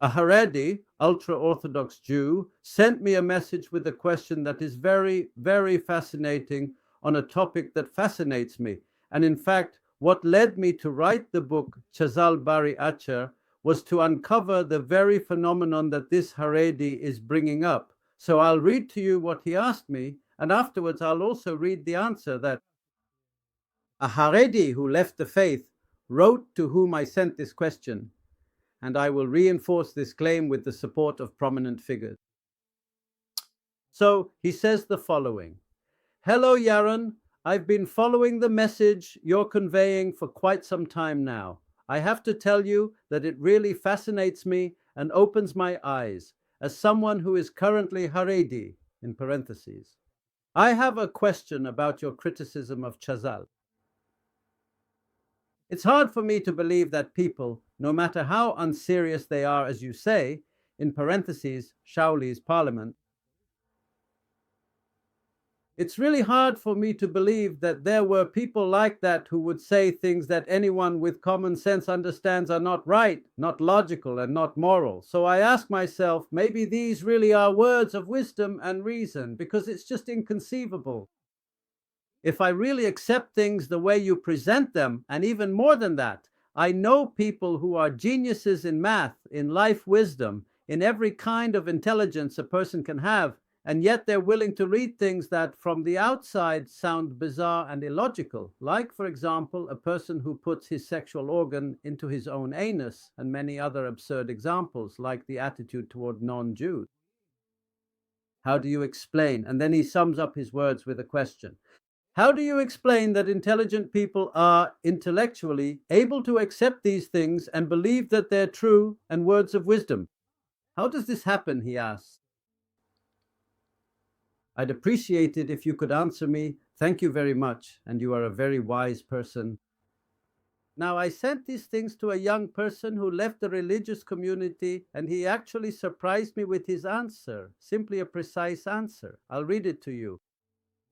A Haredi, ultra-Orthodox Jew, sent me a message with a question that is very, very fascinating on a topic that fascinates me. And in fact, what led me to write the book Chazal Bari Acher was to uncover the very phenomenon that this Haredi is bringing up. So I'll read to you what he asked me, and afterwards I'll also read the answer that a Haredi who left the faith wrote to whom I sent this question, and I will reinforce this claim with the support of prominent figures. So he says the following. Hello, Yaron. I've been following the message you're conveying for quite some time now. I have to tell you that it really fascinates me and opens my eyes as someone who is currently Haredi, in parentheses. I have a question about your criticism of Chazal. It's hard for me to believe that people, no matter how unserious they are, as you say, in parentheses, Shauli's parliament, it's really hard for me to believe that there were people like that who would say things that anyone with common sense understands are not right, not logical, and not moral. So I ask myself, maybe these really are words of wisdom and reason, because it's just inconceivable. If I really accept things the way you present them, and even more than that, I know people who are geniuses in math, in life wisdom, in every kind of intelligence a person can have, and yet they're willing to read things that from the outside sound bizarre and illogical, like, for example, a person who puts his sexual organ into his own anus, and many other absurd examples, like the attitude toward non-Jews. How do you explain? And then he sums up his words with a question. How do you explain that intelligent people are intellectually able to accept these things and believe that they're true and words of wisdom? How does this happen, he asks. I'd appreciate it if you could answer me. Thank you very much, and you are a very wise person. Now, I sent these things to a young person who left the religious community, and he actually surprised me with his answer, simply a precise answer. I'll read it to you.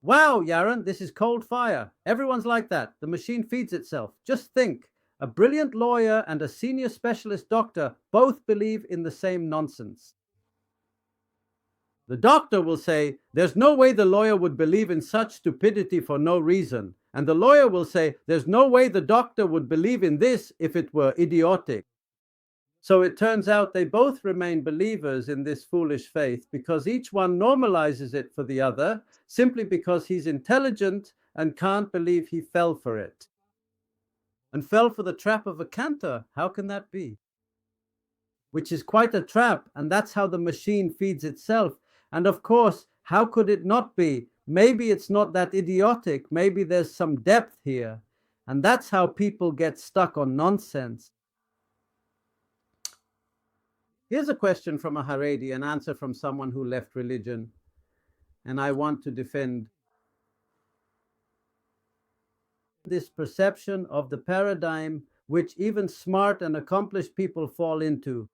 Wow, Yaron, this is cold fire. Everyone's like that. The machine feeds itself. Just think, a brilliant lawyer and a senior specialist doctor both believe in the same nonsense. The doctor will say, there's no way the lawyer would believe in such stupidity for no reason. And the lawyer will say, there's no way the doctor would believe in this if it were idiotic. So it turns out they both remain believers in this foolish faith because each one normalizes it for the other simply because he's intelligent and can't believe he fell for it. And fell for the trap of a cantor. How can that be? Which is quite a trap, and that's how the machine feeds itself. And of course, how could it not be? Maybe it's not that idiotic. Maybe there's some depth here. And that's how people get stuck on nonsense. Here's a question from a Haredi, an answer from someone who left religion. And I want to defend this perception of the paradigm which even smart and accomplished people fall into.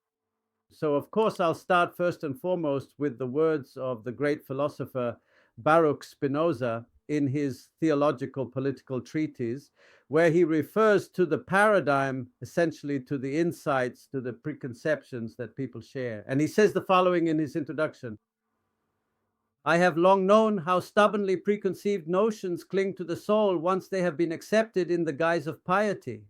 So, of course, I'll start first and foremost with the words of the great philosopher Baruch Spinoza in his theological political treatise, where he refers to the paradigm, essentially to the insights, to the preconceptions that people share. And he says the following in his introduction. I have long known how stubbornly preconceived notions cling to the soul once they have been accepted in the guise of piety.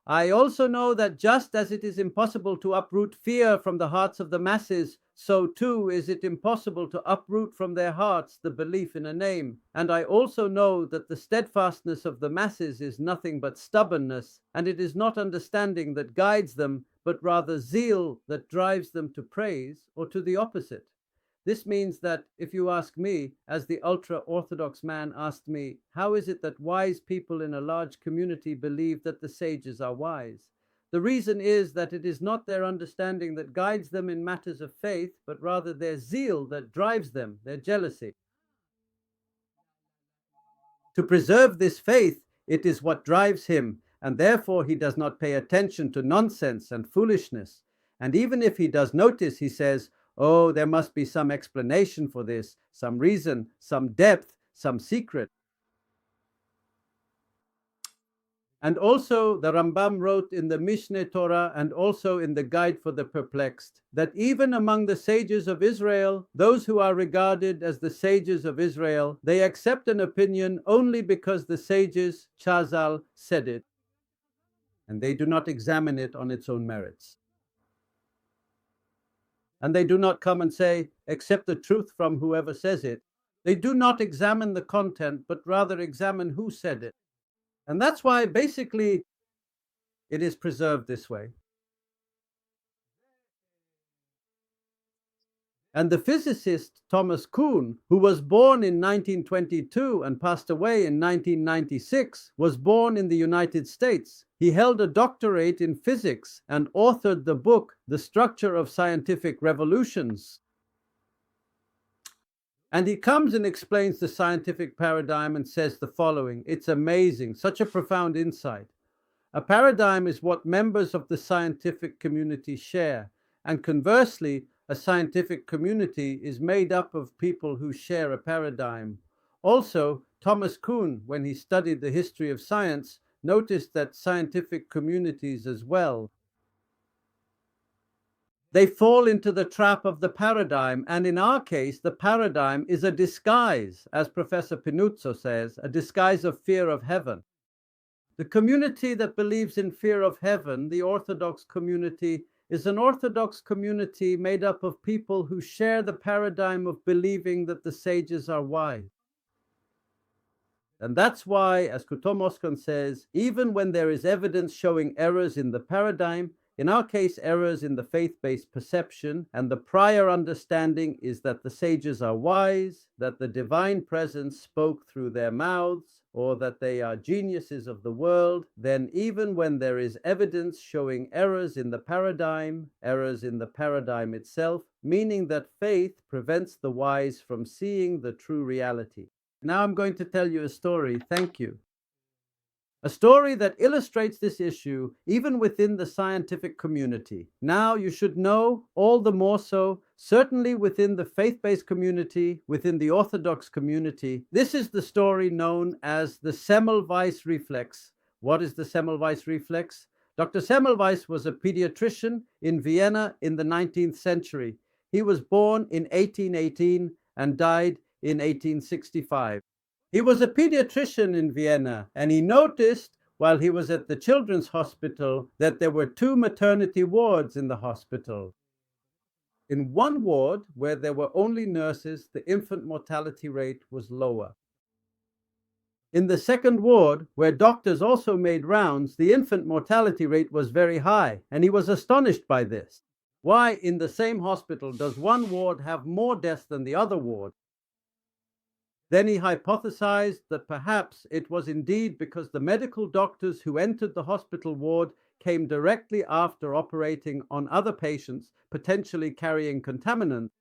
I also know that just as it is impossible to uproot fear from the hearts of the masses, so too is it impossible to uproot from their hearts the belief in a name. And I also know that the steadfastness of the masses is nothing but stubbornness, and it is not understanding that guides them, but rather zeal that drives them to praise or to the opposite. This means that if you ask me, as the ultra-Orthodox man asked me, how is it that wise people in a large community believe that the sages are wise? The reason is that it is not their understanding that guides them in matters of faith, but rather their zeal that drives them, their jealousy. To preserve this faith, it is what drives him, and therefore he does not pay attention to nonsense and foolishness. And even if he does notice, he says, oh, there must be some explanation for this, some reason, some depth, some secret. And also the Rambam wrote in the Mishneh Torah and also in the Guide for the Perplexed that even among the sages of Israel, those who are regarded as the sages of Israel, they accept an opinion only because the sages, Chazal, said it, and they do not examine it on its own merits. And they do not come and say, accept the truth from whoever says it. They do not examine the content, but rather examine who said it. And that's why basically it is preserved this way. And the physicist Thomas Kuhn, who was born in 1922 and passed away in 1996, was born in the United States. He held a doctorate in physics and authored the book, The Structure of Scientific Revolutions. And he comes and explains the scientific paradigm and says the following. It's amazing, such a profound insight. A paradigm is what members of the scientific community share, and conversely, a scientific community is made up of people who share a paradigm. Also, Thomas Kuhn, when he studied the history of science, noticed that scientific communities as well, they fall into the trap of the paradigm, and in our case, the paradigm is a disguise, as Professor Pinuzzo says, a disguise of fear of heaven. The community that believes in fear of heaven, the Orthodox community, is an Orthodox community made up of people who share the paradigm of believing that the sages are wise. And that's why, as Thomas Kuhn says, even when there is evidence showing errors in the paradigm, in our case, errors in the faith-based perception, and the prior understanding is that the sages are wise, that the divine presence spoke through their mouths, or that they are geniuses of the world, then even when there is evidence showing errors in the paradigm itself, meaning that faith prevents the wise from seeing the true reality. Now I'm going to tell you a story. Thank you. A story that illustrates this issue even within the scientific community. Now you should know, all the more so, certainly within the faith-based community, within the Orthodox community. This is the story known as the Symbolwise Reflex. What is the Symbolwise Reflex? Dr. Semmelweis was a pediatrician in Vienna in the 19th century. He was born in 1818 and died in 1865. He was a pediatrician in Vienna, and he noticed while he was at the children's hospital that there were 2 maternity wards in the hospital. In one ward, where there were only nurses, the infant mortality rate was lower. In the second ward, where doctors also made rounds, the infant mortality rate was very high, and he was astonished by this. Why, in the same hospital, does one ward have more deaths than the other ward? Then he hypothesized that perhaps it was indeed because the medical doctors who entered the hospital ward came directly after operating on other patients, potentially carrying contaminants.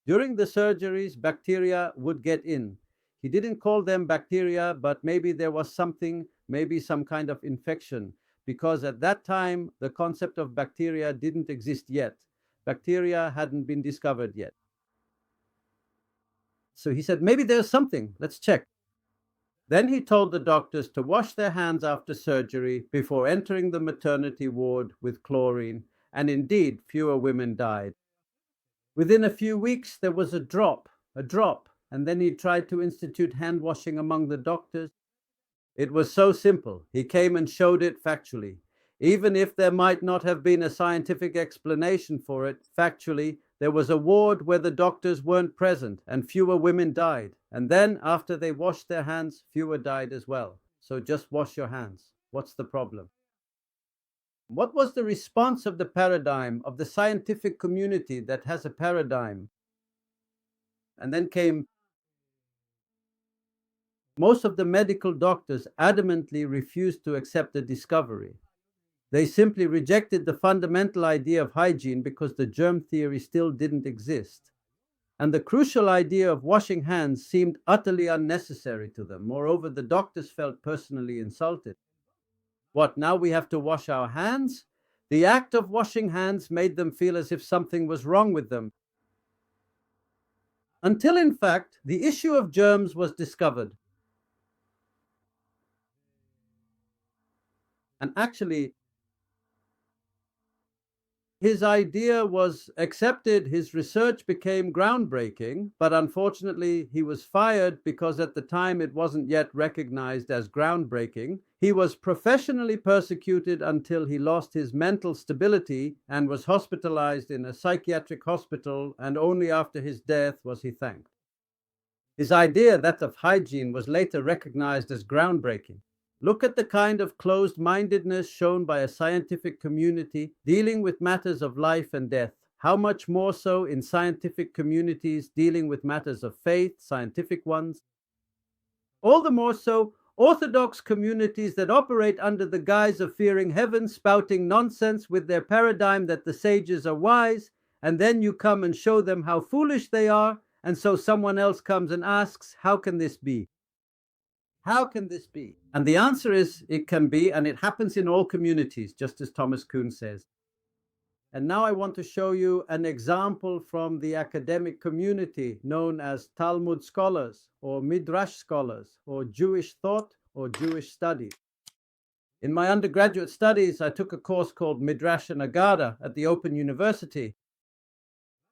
During the surgeries, bacteria would get in. He didn't call them bacteria, but maybe there was something, maybe some kind of infection, because at that time, the concept of bacteria didn't exist yet. Bacteria hadn't been discovered yet. So he said, maybe there's something, let's check. Then he told the doctors to wash their hands after surgery before entering the maternity ward with chlorine, and indeed, fewer women died. Within a few weeks, there was a drop, and then he tried to institute hand washing among the doctors. It was so simple. He came and showed it factually. Even if there might not have been a scientific explanation for it, factually, there was a ward where the doctors weren't present and fewer women died. And then, after they washed their hands, fewer died as well. So just wash your hands. What's the problem? What was the response of the paradigm, of the scientific community that has a paradigm? And then came most of the medical doctors adamantly refused to accept the discovery. They simply rejected the fundamental idea of hygiene because the germ theory still didn't exist. And the crucial idea of washing hands seemed utterly unnecessary to them. Moreover, the doctors felt personally insulted. What, now we have to wash our hands? The act of washing hands made them feel as if something was wrong with them. Until, in fact, the issue of germs was discovered. And actually, his idea was accepted, his research became groundbreaking, but unfortunately he was fired because at the time it wasn't yet recognized as groundbreaking. He was professionally persecuted until he lost his mental stability and was hospitalized in a psychiatric hospital, and only after his death was he thanked. His idea, that of hygiene, was later recognized as groundbreaking. Look at the kind of closed-mindedness shown by a scientific community dealing with matters of life and death. How much more so in scientific communities dealing with matters of faith, scientific ones. All the more so, orthodox communities that operate under the guise of fearing heaven, spouting nonsense with their paradigm that the sages are wise, and then you come and show them how foolish they are, and so someone else comes and asks, how can this be? How can this be? And the answer is, it can be, and it happens in all communities, just as Thomas Kuhn says. And now I want to show you an example from the academic community known as Talmud scholars, or Midrash scholars, or Jewish thought, or Jewish studies. In my undergraduate studies, I took a course called Midrash and Agada at the Open University.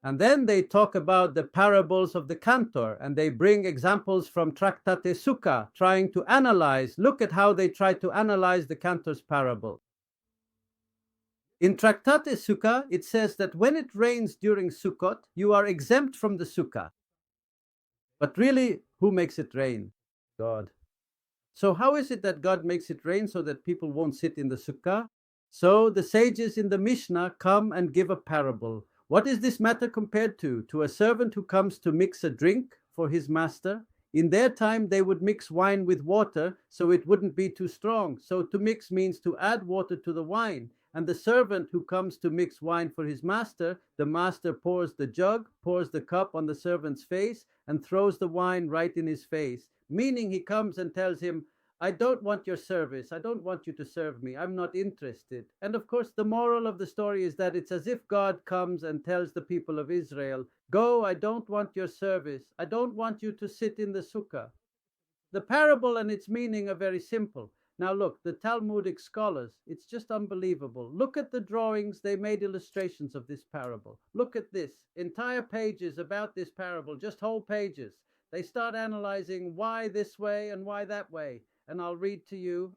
And then they talk about the parables of the cantor, and they bring examples from Tractate Sukkot, trying to analyze. Look at how they try to analyze the cantor's parable. In Tractate Sukkot, it says that when it rains during Sukkot, you are exempt from the Sukkah. But really, who makes it rain? God. So how is it that God makes it rain so that people won't sit in the Sukkah? So the sages in the Mishnah come and give a parable. What is this matter compared to? To a servant who comes to mix a drink for his master. In their time, they would mix wine with water so it wouldn't be too strong. So to mix means to add water to the wine. And the servant who comes to mix wine for his master, the master pours the jug, pours the cup on the servant's face, and throws the wine right in his face. Meaning he comes and tells him, I don't want your service. I don't want you to serve me. I'm not interested. And of course, the moral of the story is that it's as if God comes and tells the people of Israel, go, I don't want your service. I don't want you to sit in the sukkah. The parable and its meaning are very simple. Now look, the Talmudic scholars, it's just unbelievable. Look at the drawings. They made illustrations of this parable. Look at this. Entire pages about this parable, just whole pages. They start analyzing why this way and why that way. And I'll read to you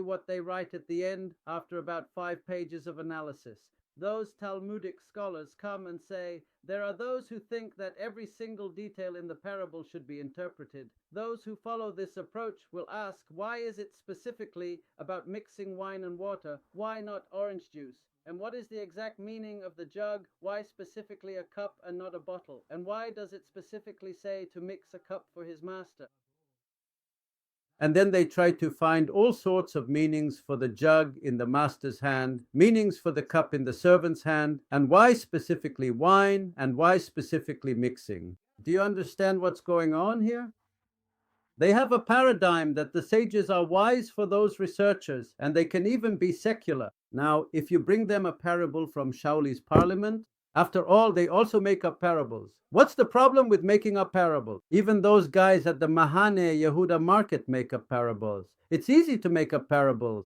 what they write at the end after about 5 pages of analysis. Those Talmudic scholars come and say, there are those who think that every single detail in the parable should be interpreted. Those who follow this approach will ask, why is it specifically about mixing wine and water? Why not orange juice? And what is the exact meaning of the jug? Why specifically a cup and not a bottle? And why does it specifically say to mix a cup for his master? And then they try to find all sorts of meanings for the jug in the master's hand, meanings for the cup in the servant's hand, and why specifically wine, and why specifically mixing. Do you understand what's going on here? They have a paradigm that the sages are wise for those researchers, and they can even be secular. Now, if you bring them a parable from Shauli's parliament, after all, they also make up parables. What's the problem with making up parables? Even those guys at the Mahane Yehuda market make up parables. It's easy to make up parables.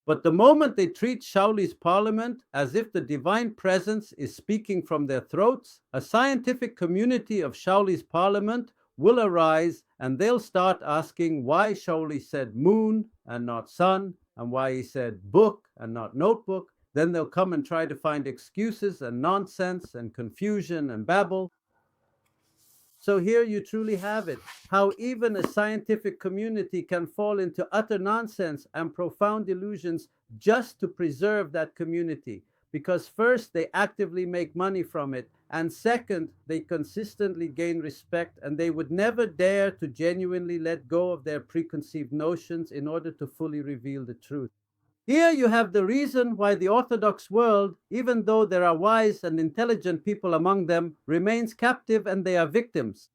But the moment they treat Shauli's parliament as if the divine presence is speaking from their throats, a scientific community of Shauli's parliament will arise, and they'll start asking why Shauli said moon and not sun, and why he said book and not notebook. Then they'll come and try to find excuses and nonsense and confusion and babble. So here you truly have it, how even a scientific community can fall into utter nonsense and profound illusions just to preserve that community. Because first, they actively make money from it, and second, they consistently gain respect, and they would never dare to genuinely let go of their preconceived notions in order to fully reveal the truth. Here you have the reason why the Orthodox world, even though there are wise and intelligent people among them, remains captive, and they are victims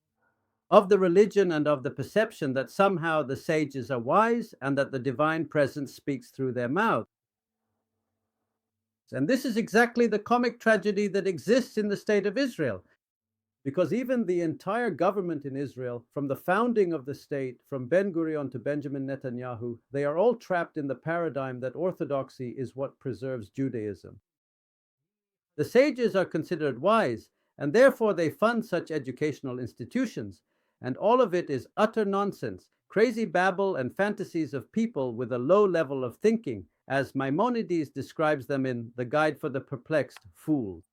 of the religion and of the perception that somehow the sages are wise and that the divine presence speaks through their mouth. And this is exactly the comic tragedy that exists in the state of Israel. Because even the entire government in Israel, from the founding of the state, from Ben Gurion to Benjamin Netanyahu, they are all trapped in the paradigm that orthodoxy is what preserves Judaism. The sages are considered wise, and therefore they fund such educational institutions, and all of it is utter nonsense, crazy babble and fantasies of people with a low level of thinking, as Maimonides describes them in The Guide for the Perplexed, Fools.